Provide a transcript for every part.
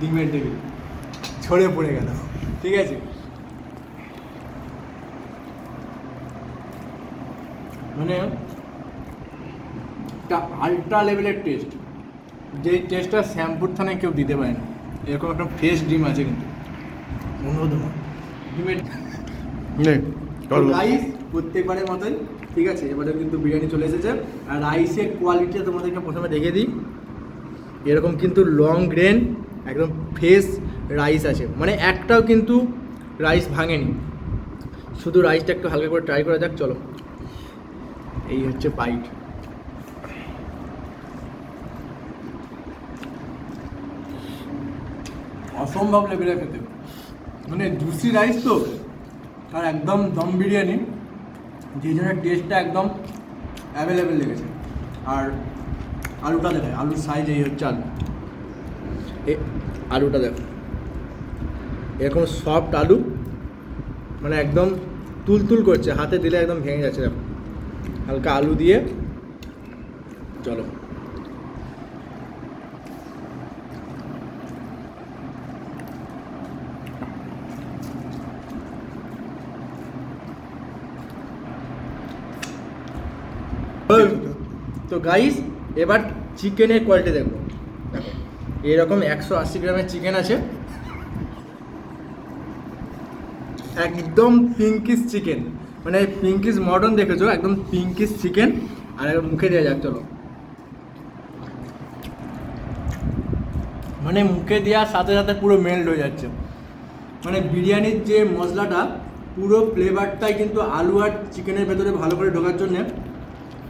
ডিমের টেবিল ছড়ে পড়ে গেল, ঠিক আছে। মানে একটা আল্ট্রা লেভেলের টেস্ট, যেই টেস্টটা শ্যাম্পুর থানায় কেউ দিতে পারে না। এরকম একটা ফ্রেশ ডিম আছে কিন্তু অন্যতম ডিমের রাইস প্রত্যেকবারের মতোই, ঠিক আছে। এবারে কিন্তু বিরিয়ানি চলে এসেছে। আর রাইসের কোয়ালিটিটা তোমাদেরকে প্রথমে দেখে দিই। এরকম কিন্তু লং গ্রেন একদম ফ্রেশ রাইস আছে, মানে একটাও কিন্তু রাইস ভাঙেনি। শুধু রাইসটা একটু হালকা করে ট্রাই করা যাক, চলো। এই হচ্ছে বাইট, অসম্ভব লেভেলের খেতে, মানে জুসি রাইস তো, আর একদম দম বিরিয়ানি, যে জন্য টেস্টটা একদম অ্যাভেলেবেল লেগেছে। আর আলুটা দেখে, আলুর সাইজ এই হচ্ছে আলু, আলুটা দেখো এরকম সফট আলু, মানে একদম তুলতুল করছে, হাতে দিলে একদম ভেঙে যাচ্ছে। দেখো হালকা আলু দিয়ে, চলো। তো গাইস এবার চিকেনের কোয়ালিটি দেখবো। দেখো এরকম 180 গ্রামের চিকেন আছে, একদম পিঙ্কিশ চিকেন, মানে পিঙ্কিশ মটন দেখেছো, একদম পিঙ্কিশ চিকেন। আর মুখে দেওয়া যাক, চলো। মানে মুখে দেওয়ার সাথে সাথে পুরো মেল্ট হয়ে যাচ্ছে, মানে বিরিয়ানির যে মশলাটা পুরো ফ্লেভারটাই কিন্তু আলু আর চিকেনের ভেতরে ভালো করে ঢোকার জন্যে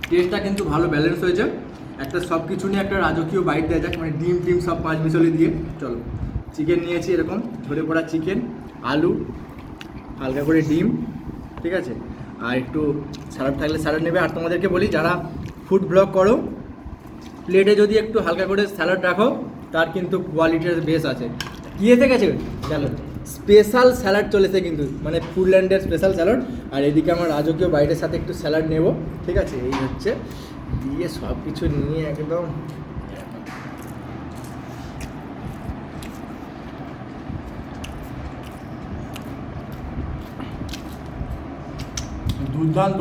টেস্টটা কিন্তু ভালো ব্যালেন্স হয়েছে। একটা সব কিছু নিয়ে একটা রাজকীয় বাইট দেওয়া যাক, মানে ডিম টিম সব 5 মিশালি দিয়ে, চলো। চিকেন নিয়েছি এরকম ঝরে পড়া চিকেন, আলু, হালকা করে ডিম, ঠিক আছে। আর একটু স্যালাড থাকলে স্যালাড নেবে। আর তোমাদেরকে বলি, যারা ফুড ব্লগ করো, প্লেটে যদি একটু হালকা করে স্যালাড রাখো, তার কিন্তু কোয়ালিটির বেশ আছে। কী এসে গেছে চলো, স্পেশাল স্যালাড চলেছে কিন্তু, মানে ফুডল্যান্ডের স্পেশাল স্যালাড। আর এদিকে আমার রাজকীয় বাইরের সাথে একটু স্যালাড নেব, ঠিক আছে। এই হচ্ছে দিয়ে সব কিছু নিয়ে একদম দুর্দান্ত।